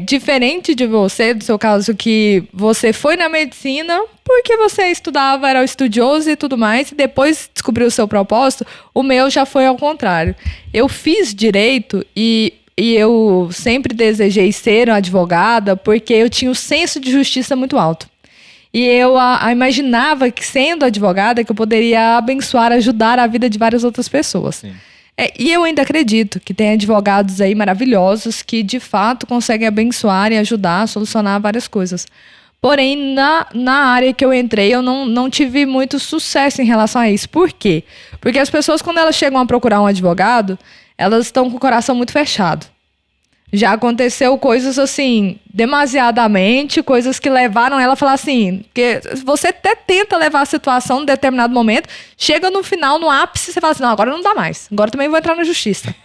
diferente de você, do seu caso, que você foi na medicina porque você estudava, era estudioso e tudo mais, e depois descobriu o seu propósito, o meu já foi ao contrário. Eu fiz direito e eu sempre desejei ser uma advogada porque eu tinha um senso de justiça muito alto. E eu imaginava que, sendo advogada, que eu poderia abençoar, ajudar a vida de várias outras pessoas. E eu ainda acredito que tem advogados aí maravilhosos que, de fato, conseguem abençoar e ajudar a solucionar várias coisas. Porém, na área que eu entrei, eu não tive muito sucesso em relação a isso. Por quê? Porque as pessoas, quando elas chegam a procurar um advogado, elas estão com o coração muito fechado. Já aconteceu coisas assim, demasiadamente, coisas que levaram ela a falar assim, que você até tenta levar a situação em determinado momento, chega no final, no ápice, você fala assim, não, agora não dá mais, agora também vou entrar na justiça.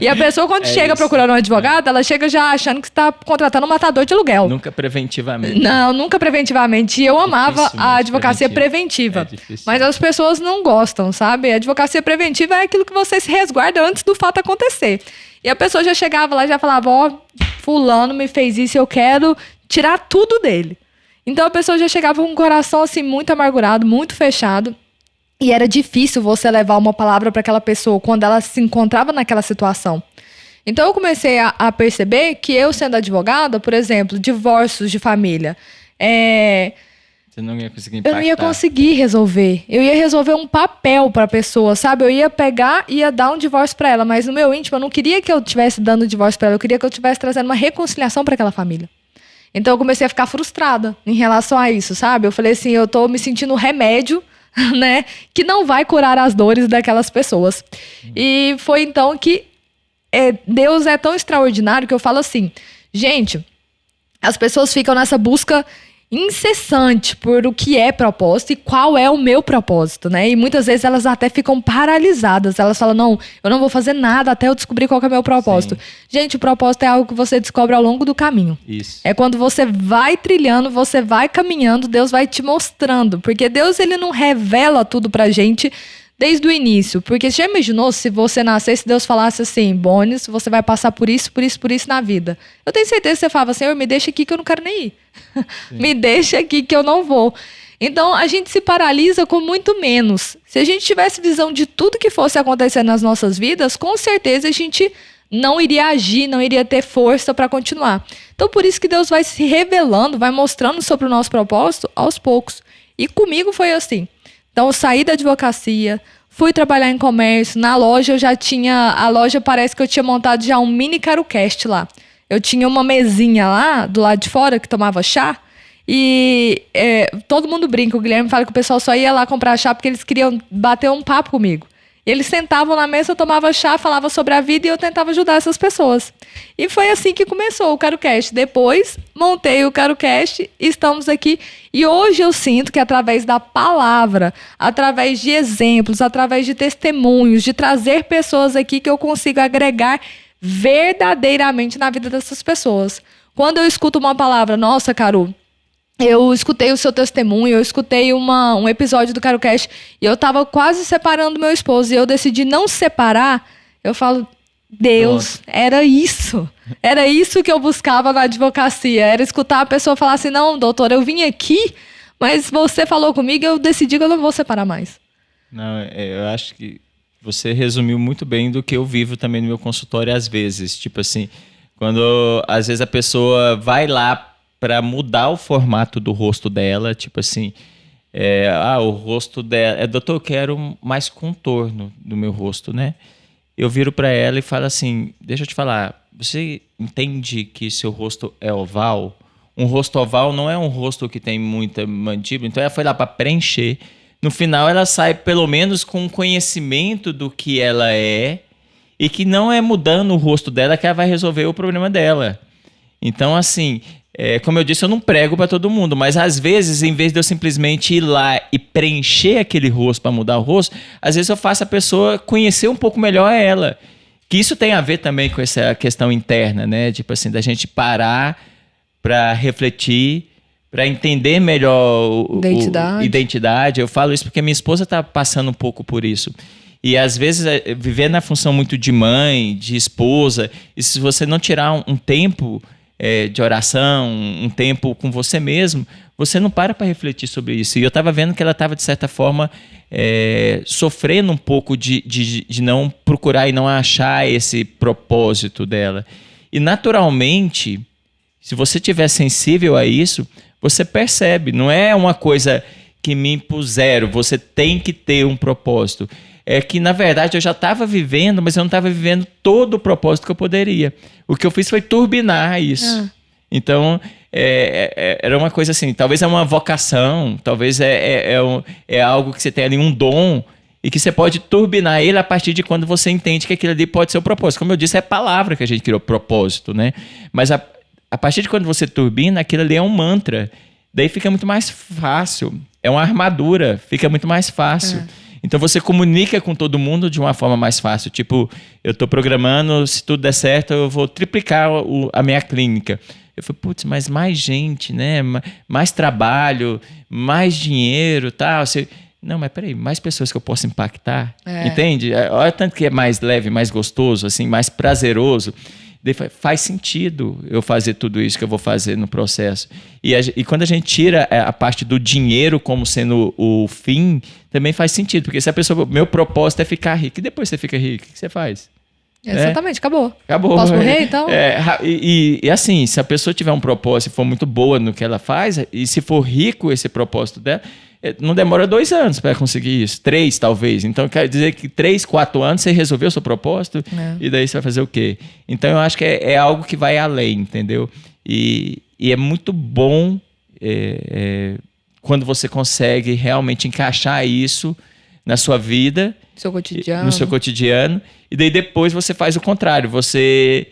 E a pessoa, quando chega procurando um advogado, ela chega já achando que está contratando um matador de aluguel. Nunca preventivamente. Não, nunca preventivamente. E eu amava a advocacia preventiva. Mas as pessoas não gostam, sabe? A advocacia preventiva é aquilo que você se resguarda antes do fato acontecer. E a pessoa já chegava lá e já falava, ó, fulano me fez isso e eu quero tirar tudo dele. Então a pessoa já chegava com um coração assim muito amargurado, muito fechado. E era difícil você levar uma palavra para aquela pessoa quando ela se encontrava naquela situação. Então eu comecei a perceber que eu, sendo advogada, por exemplo, divórcios de família, você não ia conseguir impactar. Eu não ia conseguir resolver. Eu ia resolver um papel para a pessoa, sabe? Eu ia pegar e ia dar um divórcio para ela, mas no meu íntimo eu não queria que eu estivesse dando divórcio para ela, eu queria que eu estivesse trazendo uma reconciliação para aquela família. Então eu comecei a ficar frustrada em relação a isso, sabe? Eu falei assim, eu tô me sentindo remédio, né, que não vai curar as dores daquelas pessoas. E foi então que Deus é tão extraordinário que eu falo assim, gente, as pessoas ficam nessa busca incessante por o que é propósito e qual é o meu propósito, né? E muitas vezes elas até ficam paralisadas. Elas falam, não, eu não vou fazer nada até eu descobrir qual que é o meu propósito. Sim. Gente, o propósito é algo que você descobre ao longo do caminho. Isso. É quando você vai trilhando, você vai caminhando, Deus vai te mostrando. Porque Deus, ele não revela tudo pra gente desde o início. Porque você já imaginou se você nascesse e Deus falasse assim, Bones, você vai passar por isso, por isso, por isso na vida. Eu tenho certeza que você falava, Senhor, me deixa aqui que eu não quero nem ir. Me deixa aqui que eu não vou. Então, a gente se paralisa com muito menos. Se a gente tivesse visão de tudo que fosse acontecer nas nossas vidas, com certeza a gente não iria agir, não iria ter força para continuar. Então, por isso que Deus vai se revelando, vai mostrando sobre o nosso propósito aos poucos. E comigo foi assim. Então, eu saí da advocacia, fui trabalhar em comércio. Na loja, eu já tinha... A loja, parece que eu tinha montado já um mini CaroCast lá. Eu tinha uma mesinha lá, do lado de fora, que tomava chá. E todo mundo brinca. O Guilherme fala que o pessoal só ia lá comprar chá porque eles queriam bater um papo comigo. Eles sentavam na mesa, eu tomava chá, falava sobre a vida e eu tentava ajudar essas pessoas. E foi assim que começou o CaroCast. Depois, montei o CaroCast, estamos aqui. E hoje eu sinto que através da palavra, através de exemplos, através de testemunhos, de trazer pessoas aqui que eu consigo agregar verdadeiramente na vida dessas pessoas. Quando eu escuto uma palavra, nossa, Caru, eu escutei o seu testemunho, eu escutei um episódio do CaroCast e eu tava quase separando meu esposo e eu decidi não separar, eu falo, Deus, era isso. Era isso que eu buscava na advocacia, era escutar a pessoa falar assim, não, doutor, eu vim aqui, mas você falou comigo e eu decidi que eu não vou separar mais. Não, eu acho que você resumiu muito bem do que eu vivo também no meu consultório às vezes. Tipo assim, quando às vezes a pessoa vai lá para mudar o formato do rosto dela, tipo assim, o rosto dela... doutor, eu quero mais contorno do meu rosto, né? Eu viro para ela e falo assim, deixa eu te falar, você entende que seu rosto é oval? Um rosto oval não é um rosto que tem muita mandíbula, então ela foi lá para preencher. No final, ela sai pelo menos com conhecimento do que ela é e que não é mudando o rosto dela que ela vai resolver o problema dela. Então, assim, como eu disse, eu não prego para todo mundo, mas às vezes, em vez de eu simplesmente ir lá e preencher aquele rosto para mudar o rosto, às vezes eu faço a pessoa conhecer um pouco melhor ela. Que isso tem a ver também com essa questão interna, né? Tipo assim, da gente parar para refletir, para entender melhor identidade. Eu falo isso porque minha esposa está passando um pouco por isso. E às vezes, viver na função muito de mãe, de esposa, e se você não tirar um tempo de oração, um tempo com você mesmo, você não para refletir sobre isso. E eu estava vendo que ela estava, de certa forma, sofrendo um pouco de não procurar e não achar esse propósito dela. E, naturalmente, se você estiver sensível a isso, você percebe. Não é uma coisa que me impuseram, você tem que ter um propósito. É que, na verdade, eu já estava vivendo, mas eu não estava vivendo todo o propósito que eu poderia. O que eu fiz foi turbinar isso. Então, era uma coisa assim, talvez é uma vocação, talvez é algo que você tem ali, um dom, e que você pode turbinar ele a partir de quando você entende que aquilo ali pode ser o propósito. Como eu disse, é a palavra que a gente criou, propósito, né? Mas a partir de quando você turbina, aquilo ali é um mantra. Daí fica muito mais fácil. É uma armadura, fica muito mais fácil. Então você comunica com todo mundo de uma forma mais fácil. Tipo, eu estou programando, se tudo der certo, eu vou triplicar a minha clínica. Eu falei, putz, mas mais gente, né? Mais trabalho, mais dinheiro, tal. Não, mas peraí, mais pessoas que eu posso impactar, entende? Olha tanto que é mais leve, mais gostoso, assim, mais prazeroso. Daí faz sentido eu fazer tudo isso que eu vou fazer no processo. E quando a gente tira a parte do dinheiro como sendo o fim, também faz sentido. Porque se a pessoa, meu propósito é ficar rico, e depois você fica rico, o que você faz? Exatamente, acabou. Posso morrer, então? E assim, se a pessoa tiver um propósito e for muito boa no que ela faz, e se for rico esse propósito dela, não demora 2 anos para conseguir isso, 3 talvez. Então quer dizer que 3, 4 anos você resolveu o seu propósito e daí você vai fazer o quê? Então eu acho que é algo que vai além, entendeu? E é muito bom quando você consegue realmente encaixar isso na sua vida, no seu cotidiano, e daí depois você faz o contrário, você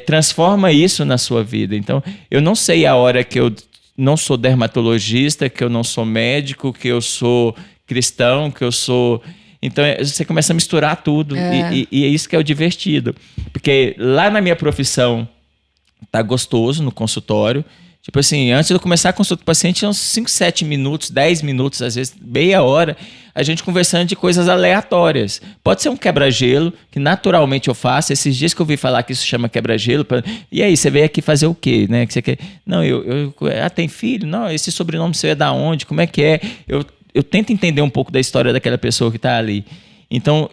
transforma isso na sua vida. Então eu não sei a hora que eu não sou dermatologista, que eu não sou médico, que eu sou cristão, que eu sou... Então, você começa a misturar tudo. E é isso que é o divertido. Porque lá na minha profissão, tá gostoso no consultório. Tipo assim, antes de eu começar a consulta do paciente, tinha uns 5, 7 minutos, 10 minutos, às vezes meia hora, a gente conversando de coisas aleatórias. Pode ser um quebra-gelo, que naturalmente eu faço. Esses dias que eu ouvi falar que isso chama quebra-gelo. E aí, você veio aqui fazer o quê? Né? Que você quer... Não, tem filho? Não, esse sobrenome seu é da onde? Como é que é? Eu tento entender um pouco da história daquela pessoa que está ali. Então,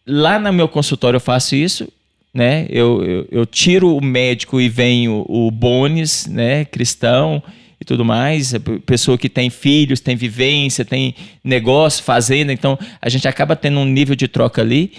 lá no meu consultório eu faço isso. Né? Eu tiro o médico e venho o Bones, né? Cristão e tudo mais, pessoa que tem filhos, tem vivência, tem negócio, fazenda, então a gente acaba tendo um nível de troca ali.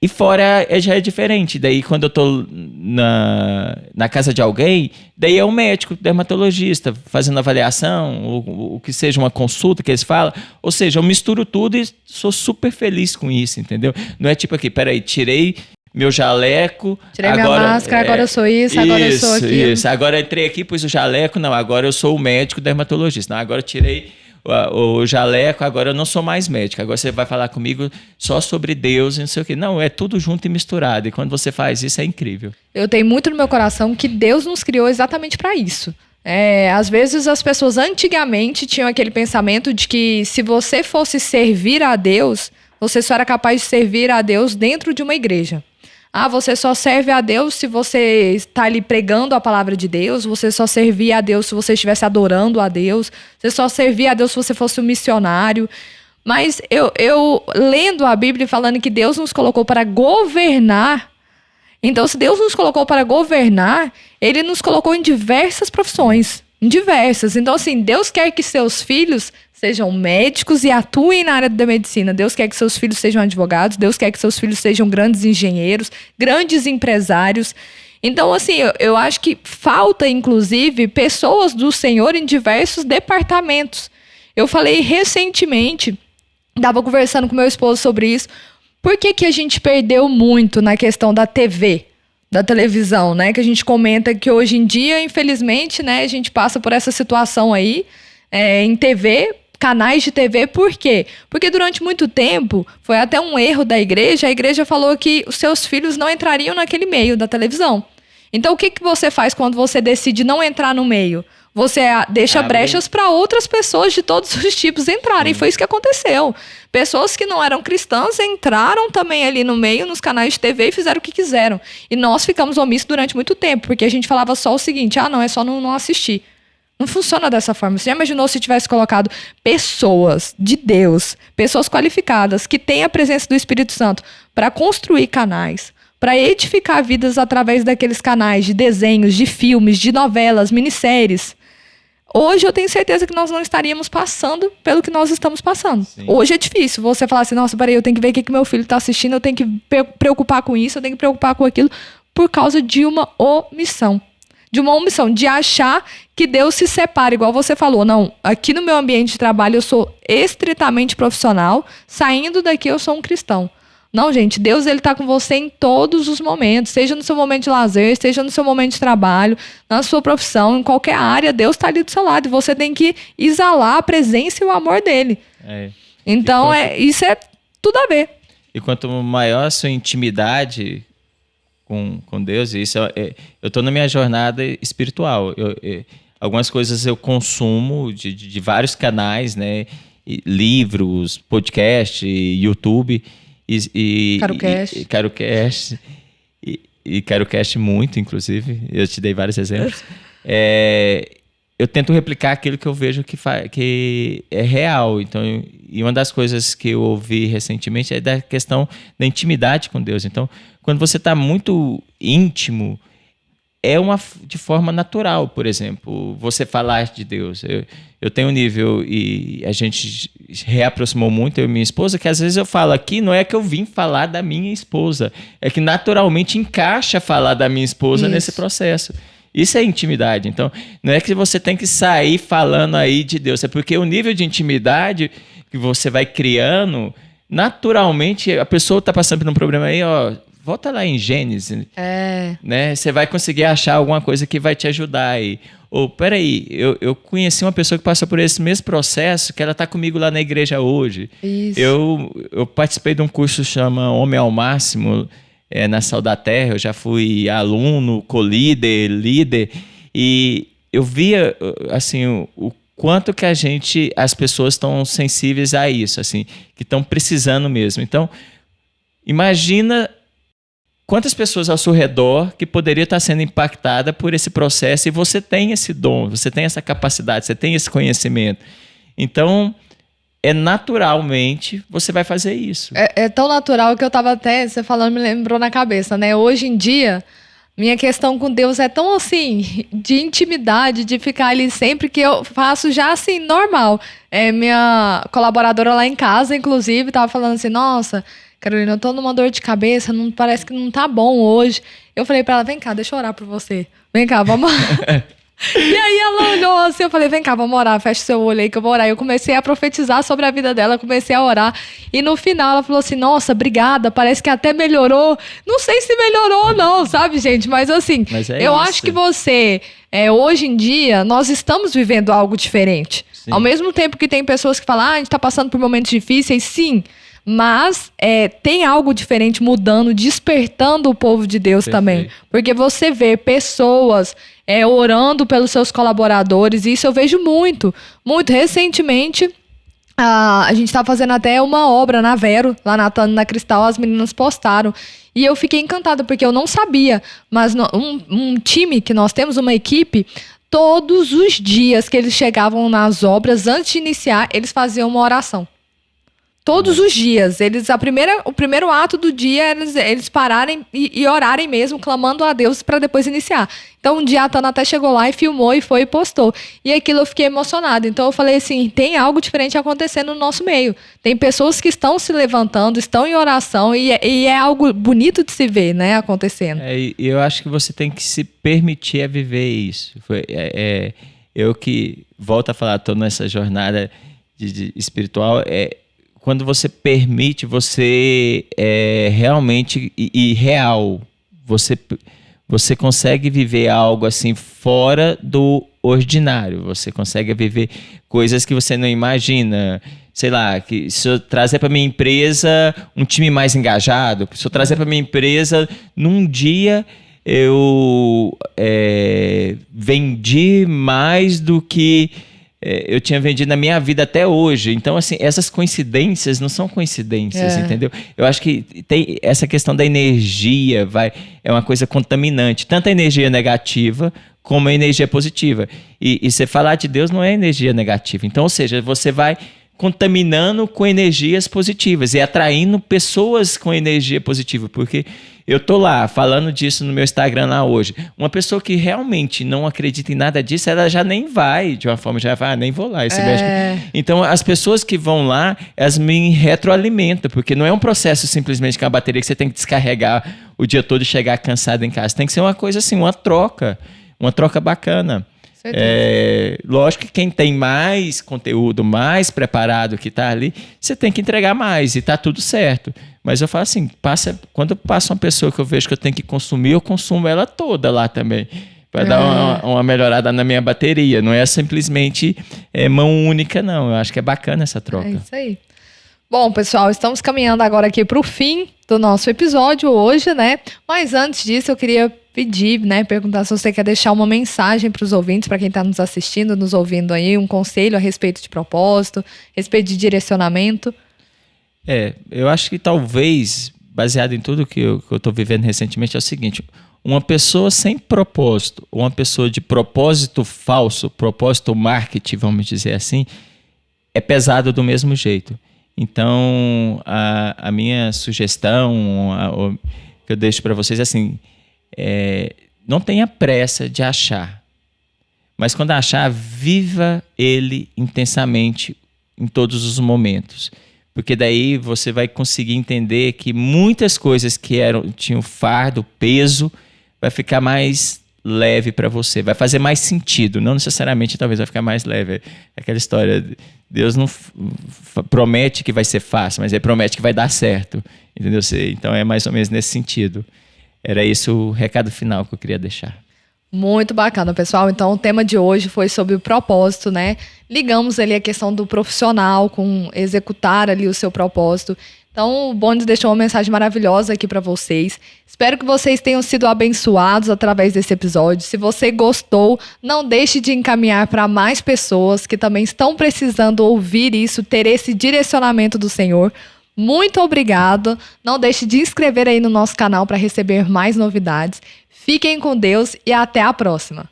E fora já é diferente. Daí quando eu estou na casa de alguém, daí é um médico, dermatologista, fazendo avaliação, o que seja uma consulta que eles falam. Ou seja, eu misturo tudo e sou super feliz com isso, entendeu? Não é tipo aqui, peraí, tirei meu jaleco. Tirei minha máscara, agora eu sou isso, agora eu sou aquilo. Isso, agora entrei aqui, pus o jaleco, não, agora eu sou o médico dermatologista. Não, agora eu tirei o jaleco, agora eu não sou mais médico. Agora você vai falar comigo só sobre Deus e não sei o quê. Não, é tudo junto e misturado. E quando você faz isso, é incrível. Eu tenho muito no meu coração que Deus nos criou exatamente para isso. Às vezes as pessoas antigamente tinham aquele pensamento de que se você fosse servir a Deus, você só era capaz de servir a Deus dentro de uma igreja. Você só serve a Deus se você está ali pregando a palavra de Deus, você só servia a Deus se você estivesse adorando a Deus, você só servia a Deus se você fosse um missionário. Mas eu lendo a Bíblia falando que Deus nos colocou para governar, então se Deus nos colocou para governar, Ele nos colocou em diversas profissões, em diversas. Então assim, Deus quer que seus filhos sejam médicos e atuem na área da medicina. Deus quer que seus filhos sejam advogados. Deus quer que seus filhos sejam grandes engenheiros, grandes empresários. Então, assim, eu acho que falta, inclusive, pessoas do Senhor em diversos departamentos. Eu falei recentemente, estava conversando com meu esposo sobre isso, por que a gente perdeu muito na questão da TV? da televisão, né? Que a gente comenta que hoje em dia, infelizmente, né, a gente passa por essa situação aí em TV, canais de TV. Por quê? Porque durante muito tempo, foi até um erro da igreja, a igreja falou que os seus filhos não entrariam naquele meio da televisão. Então, o que você faz quando você decide não entrar no meio? Você deixa brechas para outras pessoas de todos os tipos entrarem. Foi isso que aconteceu. Pessoas que não eram cristãs entraram também ali no meio, nos canais de TV, e fizeram o que quiseram. E nós ficamos omissos durante muito tempo, porque a gente falava só o seguinte: não, é só não assistir. Não funciona dessa forma. Você já imaginou se tivesse colocado pessoas de Deus, pessoas qualificadas, que têm a presença do Espírito Santo, para construir canais, para edificar vidas através daqueles canais de desenhos, de filmes, de novelas, minisséries? Hoje eu tenho certeza que nós não estaríamos passando pelo que nós estamos passando. Sim. Hoje é difícil você falar assim: nossa, peraí, eu tenho que ver o que meu filho está assistindo, eu tenho que preocupar com isso, eu tenho que preocupar com aquilo, por causa de uma omissão. De achar que Deus se separa, igual você falou. Não, aqui no meu ambiente de trabalho eu sou estritamente profissional, saindo daqui eu sou um cristão. Não, gente, Deus, ele tá com você em todos os momentos, seja no seu momento de lazer, seja no seu momento de trabalho, na sua profissão, em qualquer área, Deus tá ali do seu lado e você tem que exalar a presença e o amor dele. Então, isso é tudo a ver. E quanto maior a sua intimidade com Deus, isso eu estou na minha jornada espiritual. Algumas coisas eu consumo de vários canais, né? Livros, podcast, YouTube CaroCast e CaroCast muito, inclusive. Eu te dei vários exemplos. Eu tento replicar aquilo que eu vejo que é real. Então, e uma das coisas que eu ouvi recentemente é da questão da intimidade com Deus. Então, quando você está muito íntimo, de forma natural, por exemplo, você falar de Deus. Eu tenho um nível, e a gente reaproximou muito, eu e minha esposa, que às vezes eu falo aqui, não é que eu vim falar da minha esposa, é que naturalmente encaixa falar da minha esposa nesse processo. Isso é intimidade. Então, não é que você tem que sair falando aí de Deus, é porque o nível de intimidade que você vai criando, naturalmente, a pessoa está passando por um problema aí, volta lá em Gênesis, né? Você vai conseguir achar alguma coisa que vai te ajudar aí. Ou, peraí, eu conheci uma pessoa que passou por esse mesmo processo, que ela está comigo lá na igreja hoje. Isso. Eu participei de um curso que chama Homem ao Máximo, na Sal da Terra. Eu já fui aluno, co-líder, líder, e eu via, assim, o quanto que as pessoas estão sensíveis a isso, assim, que estão precisando mesmo. Então, imagina quantas pessoas ao seu redor que poderiam estar sendo impactadas por esse processo, e você tem esse dom, você tem essa capacidade, você tem esse conhecimento. Então, naturalmente, você vai fazer isso. É tão natural que eu estava até, você falando, me lembrou na cabeça, né? Hoje em dia, minha questão com Deus é tão assim, de intimidade, de ficar ali sempre, que eu faço já assim, normal. Minha colaboradora lá em casa, inclusive, estava falando assim: nossa, Carolina, eu tô numa dor de cabeça, parece que não tá bom hoje. Eu falei pra ela: vem cá, deixa eu orar por você. Vem cá, vamos. E aí ela olhou assim, eu falei: vem cá, vamos orar, fecha seu olho aí que eu vou orar. Eu comecei a profetizar sobre a vida dela, comecei a orar. E no final ela falou assim: nossa, obrigada, parece que até melhorou. Não sei se melhorou ou não, sabe, gente? Mas assim, eu acho que você, hoje em dia, nós estamos vivendo algo diferente. Sim. Ao mesmo tempo que tem pessoas que falam: a gente tá passando por momentos difíceis, sim. Mas tem algo diferente mudando, despertando o povo de Deus. Perfeito. Também. Porque você vê pessoas orando pelos seus colaboradores, e isso eu vejo muito. Muito recentemente, a gente estava fazendo até uma obra na Vero, lá na Cristal, as meninas postaram. E eu fiquei encantada, porque eu não sabia. Mas um time que nós temos, uma equipe, todos os dias que eles chegavam nas obras, antes de iniciar, eles faziam uma oração. Todos os dias. O primeiro ato do dia, eles pararem e orarem mesmo, clamando a Deus para depois iniciar. Então, um dia a Tana até chegou lá e filmou e foi e postou. E aquilo eu fiquei emocionada. Então, eu falei assim: tem algo diferente acontecendo no nosso meio. Tem pessoas que estão se levantando, estão em oração, e é algo bonito de se ver, né, acontecendo. Eu acho que você tem que se permitir a viver isso. Eu que volto a falar, estou nessa jornada espiritual, quando você permite, você realmente e real, você consegue viver algo assim fora do ordinário. Você consegue viver coisas que você não imagina. Sei lá, que se eu trazer para minha empresa um time mais engajado, se eu trazer para minha empresa, num dia eu vendi mais do que eu tinha vendido na minha vida até hoje. Então, assim, essas coincidências não são coincidências, entendeu? Eu acho que tem essa questão da energia, é uma coisa contaminante. Tanto a energia negativa como a energia positiva. E você falar de Deus não é energia negativa. Então, ou seja, você vai contaminando com energias positivas e atraindo pessoas com energia positiva, porque eu tô lá falando disso no meu Instagram lá hoje. Uma pessoa que realmente não acredita em nada disso, ela já nem vai, de uma forma, já vai, nem vou lá. Então, as pessoas que vão lá, elas me retroalimentam, porque não é um processo simplesmente com a bateria que você tem que descarregar o dia todo e chegar cansado em casa. Tem que ser uma coisa assim, uma troca bacana. Lógico que quem tem mais conteúdo, mais preparado que está ali, você tem que entregar mais e está tudo certo. Mas eu falo assim, quando passa uma pessoa que eu vejo que eu tenho que consumir, eu consumo ela toda lá também. Para dar uma melhorada na minha bateria. Não é simplesmente mão única, não. Eu acho que é bacana essa troca. É isso aí. Bom, pessoal, estamos caminhando agora aqui para o fim do nosso episódio hoje, né? Mas antes disso, eu queria pedir, né? Perguntar se você quer deixar uma mensagem para os ouvintes, para quem está nos assistindo, nos ouvindo aí, um conselho a respeito de propósito, a respeito de direcionamento. Eu acho que talvez, baseado em tudo que eu estou vivendo recentemente, é o seguinte: uma pessoa sem propósito, uma pessoa de propósito falso, propósito marketing, vamos dizer assim, é pesado do mesmo jeito. Então, a minha sugestão que eu deixo para vocês é assim, não tenha pressa de achar, mas quando achar, viva ele intensamente em todos os momentos, porque daí você vai conseguir entender que muitas coisas que tinham fardo, peso, vai ficar mais leve para você, vai fazer mais sentido, não necessariamente talvez vai ficar mais leve. Aquela história, Deus não promete que vai ser fácil, mas Ele promete que vai dar certo, entendeu? Então é mais ou menos nesse sentido. Era esse o recado final que eu queria deixar. Muito bacana, pessoal. Então, o tema de hoje foi sobre o propósito, né? Ligamos ali a questão do profissional com executar ali o seu propósito. Então, o Bones deixou uma mensagem maravilhosa aqui para vocês. Espero que vocês tenham sido abençoados através desse episódio. Se você gostou, não deixe de encaminhar para mais pessoas que também estão precisando ouvir isso, ter esse direcionamento do Senhor. Muito obrigado. Não deixe de inscrever aí no nosso canal para receber mais novidades. Fiquem com Deus e até a próxima.